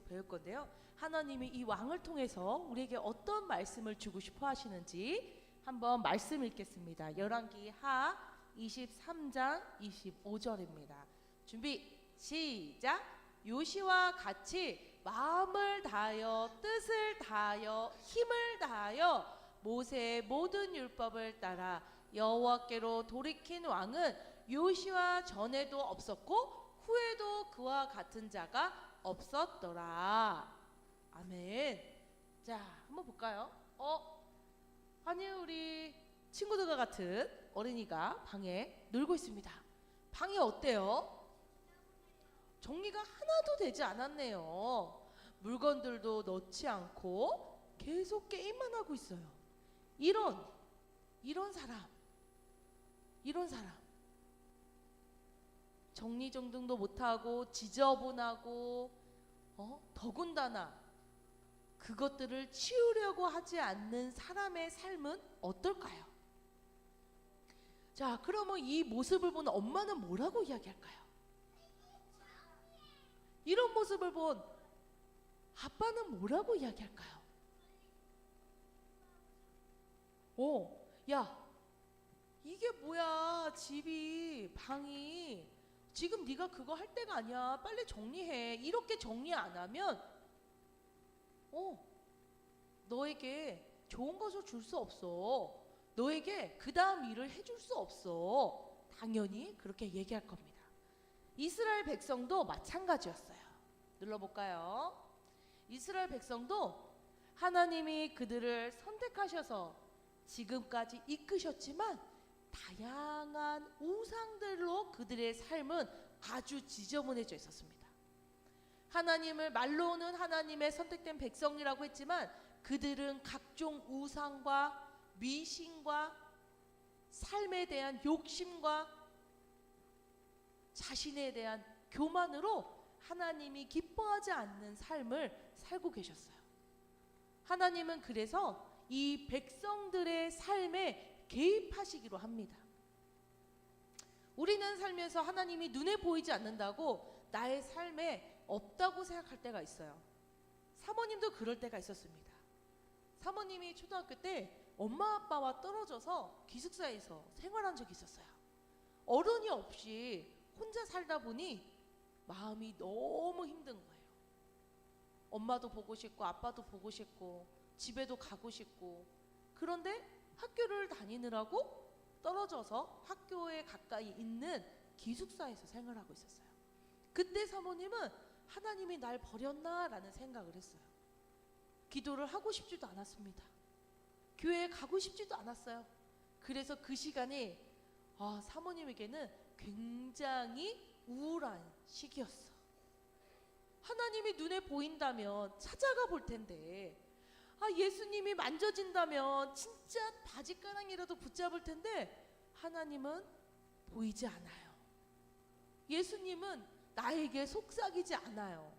배울 건데요. 하나님이 이 왕을 통해서 우리에게 어떤 말씀을 주고 싶어 하시는지 한번 말씀 읽겠습니다. 열왕기 하 23장 25절입니다. 준비 시작. 요시와 같이 마음을 다하여 뜻을 다하여 힘을 다하여 모세의 모든 율법을 따라 여호와께로 돌이킨 왕은 요시와 전에도 없었고 후에도 그와 같은 자가 없었더라. 아멘. 자, 한번 볼까요? 아니 우리 친구들과 같은 어린이가 방에 놀고 있습니다. 방이 어때요? 정리가 하나도 되지 않았네요. 물건들도 넣지 않고 계속 게임만 하고 있어요. 이런 사람 정리정돈도 못하고 지저분하고 더군다나 그것들을 치우려고 하지 않는 사람의 삶은 어떨까요? 자, 그러면 이 모습을 본 엄마는 뭐라고 이야기할까요? 이런 모습을 본 아빠는 뭐라고 이야기할까요? 야, 이게 뭐야? 집이, 방이 지금 네가 그거 할 때가 아니야. 빨리 정리해. 이렇게 정리 안 하면 너에게 좋은 것을 줄 수 없어. 너에게 그 다음 일을 해줄 수 없어. 당연히 그렇게 얘기할 겁니다. 이스라엘 백성도 마찬가지였어요. 눌러볼까요? 이스라엘 백성도 하나님이 그들을 선택하셔서 지금까지 이끄셨지만 다양한 우상들로 그들의 삶은 아주 지저분해져 있었습니다. 하나님을 말로는 하나님의 선택된 백성이라고 했지만 그들은 각종 우상과 미신과 삶에 대한 욕심과 자신에 대한 교만으로 하나님이 기뻐하지 않는 삶을 살고 계셨어요. 하나님은 그래서 이 백성들의 삶에 개입하시기로 합니다. 우리는 살면서 하나님이 눈에 보이지 않는다고 나의 삶에 없다고 생각할 때가 있어요. 사모님도 그럴 때가 있었습니다. 사모님이 초등학교 때 엄마 아빠와 떨어져서 기숙사에서 생활한 적이 있었어요. 어른이 없이 혼자 살다 보니 마음이 너무 힘든 거예요. 엄마도 보고 싶고 아빠도 보고 싶고 집에도 가고 싶고, 그런데 학교를 다니느라고 떨어져서 학교에 가까이 있는 기숙사에서 생활하고 있었어요. 그때 사모님은 하나님이 날 버렸나 라는 생각을 했어요. 기도를 하고 싶지도 않았습니다. 교회에 가고 싶지도 않았어요. 그래서 그 시간이 사모님에게는 굉장히 우울한 시기였어. 하나님이 눈에 보인다면 찾아가 볼 텐데, 예수님이 만져진다면 진짜 바지가랑이라도 붙잡을 텐데 하나님은 보이지 않아요. 예수님은 나에게 속삭이지 않아요.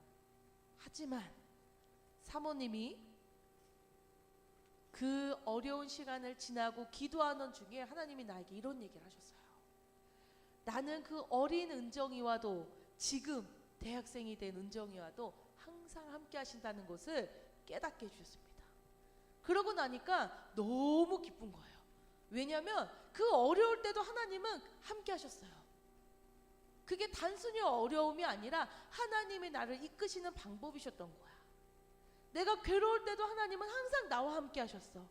하지만 사모님이 그 어려운 시간을 지나고 기도하는 중에 하나님이 나에게 이런 얘기를 하셨어요. 나는 그 어린 은정이와도 지금 대학생이 된 은정이와도 항상 함께 하신다는 것을 깨닫게 해주셨습니다. 그러고 나니까 너무 기쁜 거예요. 왜냐하면 그 어려울 때도 하나님은 함께 하셨어요. 그게 단순히 어려움이 아니라 하나님이 나를 이끄시는 방법이셨던 거야. 내가 괴로울 때도 하나님은 항상 나와 함께 하셨어.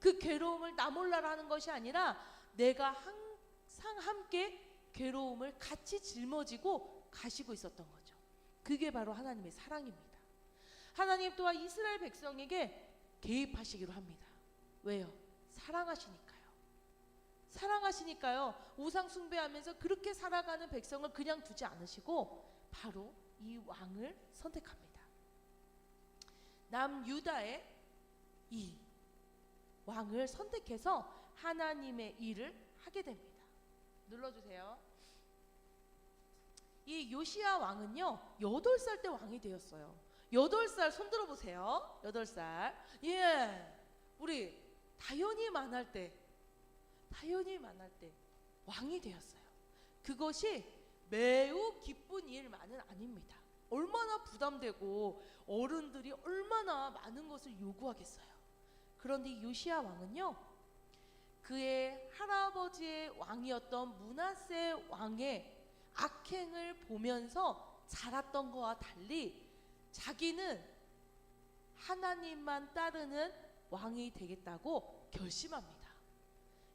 그 괴로움을 나 몰라라 하는 것이 아니라 내가 항상 함께 괴로움을 같이 짊어지고 가시고 있었던 거죠. 그게 바로 하나님의 사랑입니다. 하나님 또한 이스라엘 백성에게 개입하시기로 합니다. 왜요? 사랑하시니까요. 우상 숭배하면서 그렇게 살아가는 백성을 그냥 두지 않으시고 바로 이 왕을 선택합니다. 남유다의 이 왕을 선택해서 하나님의 일을 하게 됩니다. 눌러주세요. 이 요시야 왕은요 8살 때 왕이 되었어요. 8살 손 들어보세요. 8살. 우리 다현이 만날 때 왕이 되었어요. 그것이 매우 기쁜 일만은 아닙니다. 얼마나 부담되고 어른들이 얼마나 많은 것을 요구하겠어요. 그런데 요시야 왕은요, 그의 할아버지의 왕이었던 므낫세 왕의 악행을 보면서 자랐던 것과 달리 자기는 하나님만 따르는 왕이 되겠다고 결심합니다.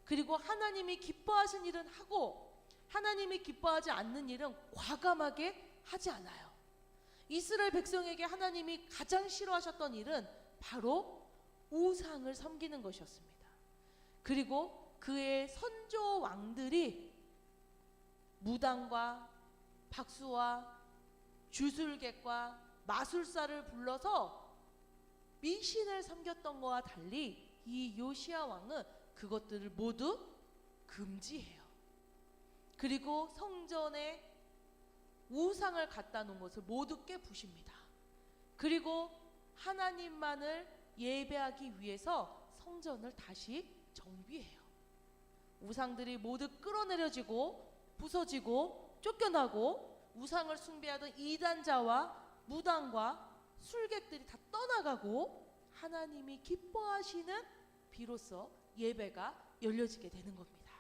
그리고 하나님이 기뻐하신 일은 하고 하나님이 기뻐하지 않는 일은 과감하게 하지 않아요. 이스라엘 백성에게 하나님이 가장 싫어하셨던 일은 바로 우상을 섬기는 것이었습니다. 그리고 그의 선조 왕들이 무당과 박수와 주술객과 마술사를 불러서 미신을 섬겼던 것과 달리 이 요시야 왕은 그것들을 모두 금지해요. 그리고 성전에 우상을 갖다 놓은 것을 모두 깨부십니다. 그리고 하나님만을 예배하기 위해서 성전을 다시 정비해요. 우상들이 모두 끌어내려지고 부서지고 쫓겨나고 우상을 숭배하던 이단자와 무당과 술객들이 다 떠나가고 하나님이 기뻐하시는 비로소 예배가 열려지게 되는 겁니다.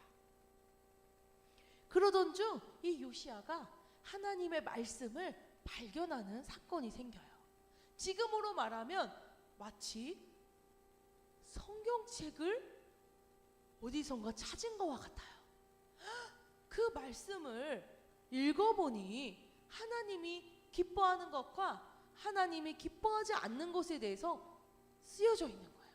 그러던 중 이 요시야가 하나님의 말씀을 발견하는 사건이 생겨요. 지금으로 말하면 마치 성경책을 어디선가 찾은 것과 같아요. 그 말씀을 읽어보니 하나님이 기뻐하는 것과 하나님이 기뻐하지 않는 것에 대해서 쓰여져 있는 거예요.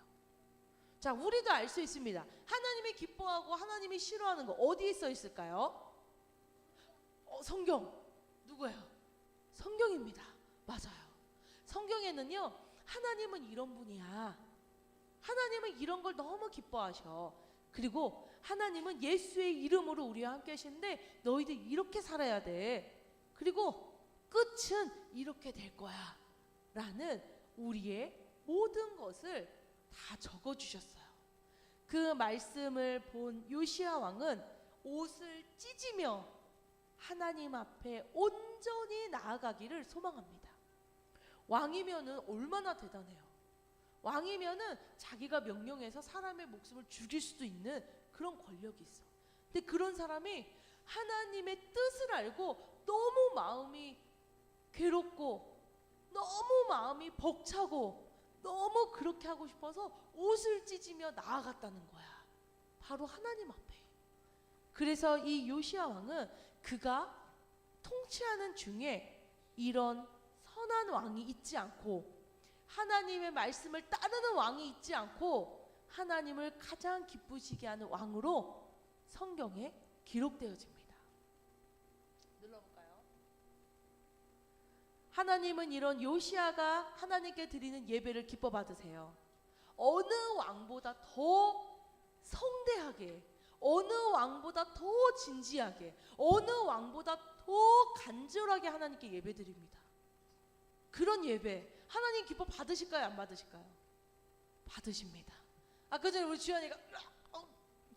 자, 우리도 알 수 있습니다. 하나님이 기뻐하고 하나님이 싫어하는 거 어디에 써 있을까요? 성경. 누구예요? 성경입니다. 맞아요. 성경에는요, 하나님은 이런 분이야. 하나님은 이런 걸 너무 기뻐하셔. 그리고 하나님은 예수의 이름으로 우리와 함께 하시는데 너희들 이렇게 살아야 돼. 그리고 끝은 이렇게 될 거야. 라는 우리의 모든 것을 다 적어주셨어요. 그 말씀을 본 요시야 왕은 옷을 찢으며 하나님 앞에 온전히 나아가기를 소망합니다. 왕이면은 얼마나 대단해요. 왕이면은 자기가 명령해서 사람의 목숨을 죽일 수도 있는 그런 권력이 있어. 근데 그런 사람이 하나님의 뜻을 알고 너무 마음이 괴롭고 너무 마음이 벅차고 너무 그렇게 하고 싶어서 옷을 찢으며 나아갔다는 거야. 바로 하나님 앞에. 그래서 이 요시야 왕은 그가 통치하는 중에 이런 선한 왕이 있지 않고 하나님의 말씀을 따르는 왕이 있지 않고 하나님을 가장 기쁘시게 하는 왕으로 성경에 기록되어집니다. 눌러볼까요? 하나님은 이런 요시야가 하나님께 드리는 예배를 기뻐 받으세요. 어느 왕보다 더 성대하게, 어느 왕보다 더 진지하게, 어느 왕보다 더 간절하게 하나님께 예배드립니다. 그런 예배 하나님 기뻐 받으실까요? 안 받으실까요? 받으십니다. 아까 전에 우리 주연이가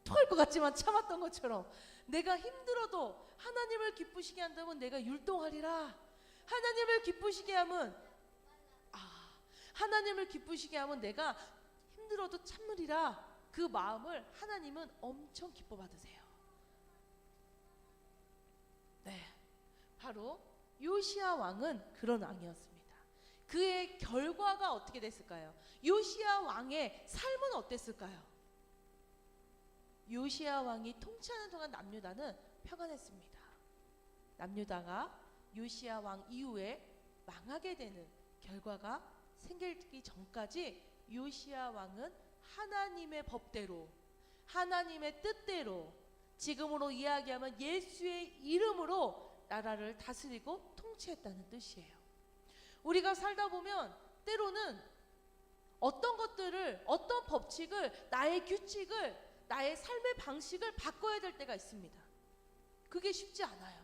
토할 것 같지만 참았던 것처럼 내가 힘들어도 하나님을 기쁘시게 한다면 내가 율동하리라. 하나님을 기쁘시게 하면 하나님을 기쁘시게 하면 내가 힘들어도 참으리라. 그 마음을 하나님은 엄청 기뻐 받으세요. 네, 바로 요시야 왕은 그런 왕이었습니다. 그의 결과가 어떻게 됐을까요? 요시야 왕의 삶은 어땠을까요? 요시야 왕이 통치하는 동안 남유다는 평안했습니다. 남유다가 요시야 왕 이후에 망하게 되는 결과가 생기기 전까지 요시야 왕은 하나님의 법대로, 하나님의 뜻대로, 지금으로 이야기하면 예수의 이름으로 나라를 다스리고 통치했다는 뜻이에요. 우리가 살다 보면 때로는 어떤 것들을, 어떤 법칙을, 나의 규칙을, 나의 삶의 방식을 바꿔야 될 때가 있습니다. 그게 쉽지 않아요.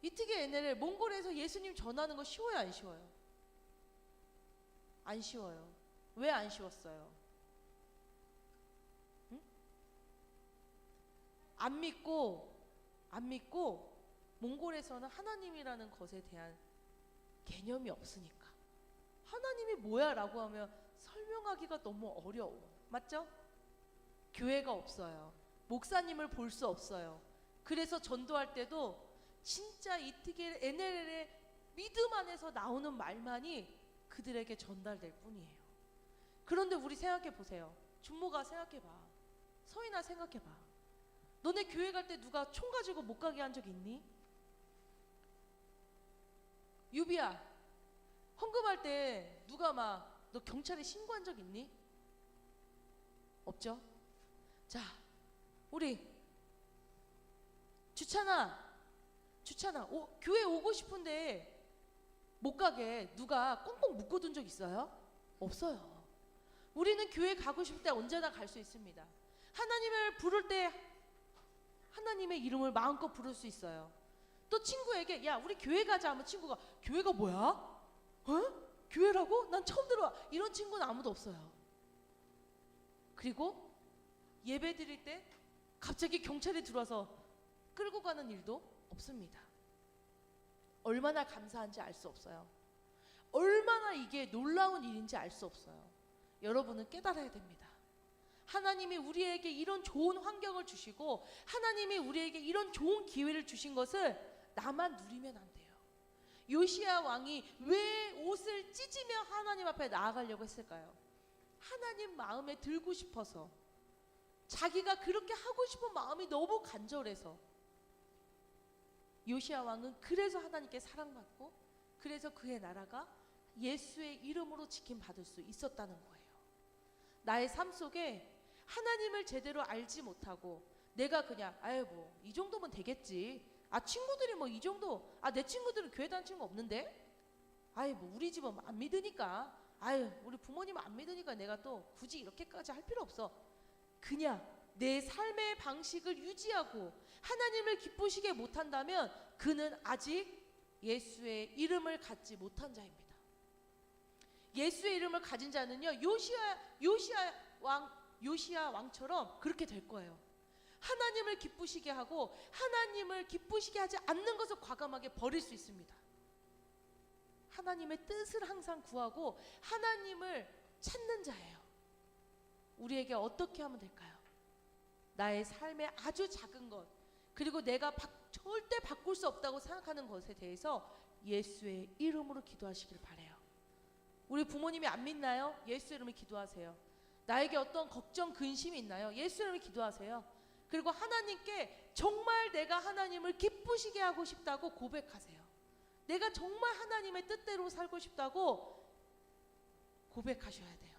이티게 에네를 몽골에서 예수님 전하는 거 쉬워요, 안 쉬워요? 안 쉬워요. 왜 안 쉬웠어요? 응? 안 믿고 몽골에서는 하나님이라는 것에 대한 개념이 없으니까. 하나님이 뭐야 라고 하면 설명하기가 너무 어려워. 맞죠? 교회가 없어요. 목사님을 볼 수 없어요. 그래서 전도할 때도 진짜 이티겔 NLL의 믿음 안에서 나오는 말만이 그들에게 전달될 뿐이에요. 그런데 우리 생각해 보세요. 준모가 생각해 봐. 서인아 생각해 봐. 너네 교회 갈 때 누가 총 가지고 못 가게 한 적 있니? 유비야, 헌금할 때 누가 막 너 경찰에 신고한 적 있니? 없죠? 자, 우리 주찬아, 교회 오고 싶은데 못 가게 누가 꽁꽁 묶어둔 적 있어요? 없어요. 우리는 교회 가고 싶을 때 언제나 갈 수 있습니다. 하나님을 부를 때 하나님의 이름을 마음껏 부를 수 있어요. 또 친구에게 야 우리 교회 가자 하면 친구가 교회가 뭐야? 어? 교회라고? 난 처음 들어와. 이런 친구는 아무도 없어요. 그리고 예배 드릴 때 갑자기 경찰이 들어와서 끌고 가는 일도 없습니다. 얼마나 감사한지 알 수 없어요. 얼마나 이게 놀라운 일인지 알 수 없어요. 여러분은 깨달아야 됩니다. 하나님이 우리에게 이런 좋은 환경을 주시고 하나님이 우리에게 이런 좋은 기회를 주신 것을 나만 누리면 안 돼요. 요시야 왕이 왜 옷을 찢으며 하나님 앞에 나아가려고 했을까요? 하나님 마음에 들고 싶어서, 자기가 그렇게 하고 싶은 마음이 너무 간절해서. 요시야 왕은 그래서 하나님께 사랑받고 그래서 그의 나라가 예수의 이름으로 지킴받을 수 있었다는 거예요. 나의 삶 속에 하나님을 제대로 알지 못하고 내가 그냥 아유 뭐 이 정도면 되겠지. 아 친구들이 뭐 이 정도. 아 내 친구들은 교회 다니는 친구 없는데. 아유 뭐 우리 집은 안 믿으니까. 아유 우리 부모님은 안 믿으니까 내가 또 굳이 이렇게까지 할 필요 없어. 그냥 내 삶의 방식을 유지하고 하나님을 기쁘시게 못한다면 그는 아직 예수의 이름을 갖지 못한 자입니다. 예수의 이름을 가진 자는요 요시야 왕처럼 그렇게 될 거예요. 하나님을 기쁘시게 하고 하나님을 기쁘시게 하지 않는 것을 과감하게 버릴 수 있습니다. 하나님의 뜻을 항상 구하고 하나님을 찾는 자예요. 우리에게 어떻게 하면 될까요? 나의 삶의 아주 작은 것, 그리고 내가 절대 바꿀 수 없다고 생각하는 것에 대해서 예수의 이름으로 기도하시길 바라요. 우리 부모님이 안 믿나요? 예수 이름으로 기도하세요. 나에게 어떤 걱정, 근심이 있나요? 예수 이름으로 기도하세요. 그리고 하나님께 정말 내가 하나님을 기쁘시게 하고 싶다고 고백하세요. 내가 정말 하나님의 뜻대로 살고 싶다고 고백하셔야 돼요.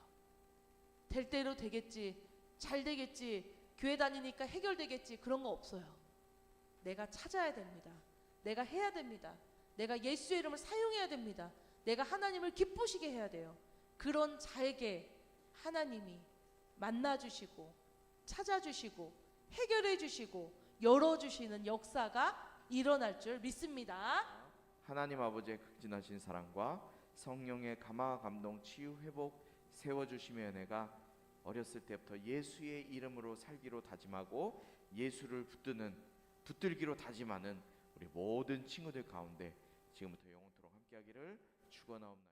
될 대로 되겠지, 잘 되겠지, 교회 다니니까 해결되겠지, 그런 거 없어요. 내가 찾아야 됩니다. 내가 해야 됩니다. 내가 예수의 이름을 사용해야 됩니다. 내가 하나님을 기쁘시게 해야 돼요. 그런 자에게 하나님이 만나주시고 찾아주시고 해결해주시고 열어주시는 역사가 일어날 줄 믿습니다. 하나님 아버지의 극진하신 사랑과 성령의 감화 감동 치유 회복 세워주심의 은혜가 어렸을 때부터 예수의 이름으로 살기로 다짐하고 예수를 붙들기로 다짐하는 우리 모든 친구들 가운데 지금부터 영원토록 함께하기를 축원하옵나이다.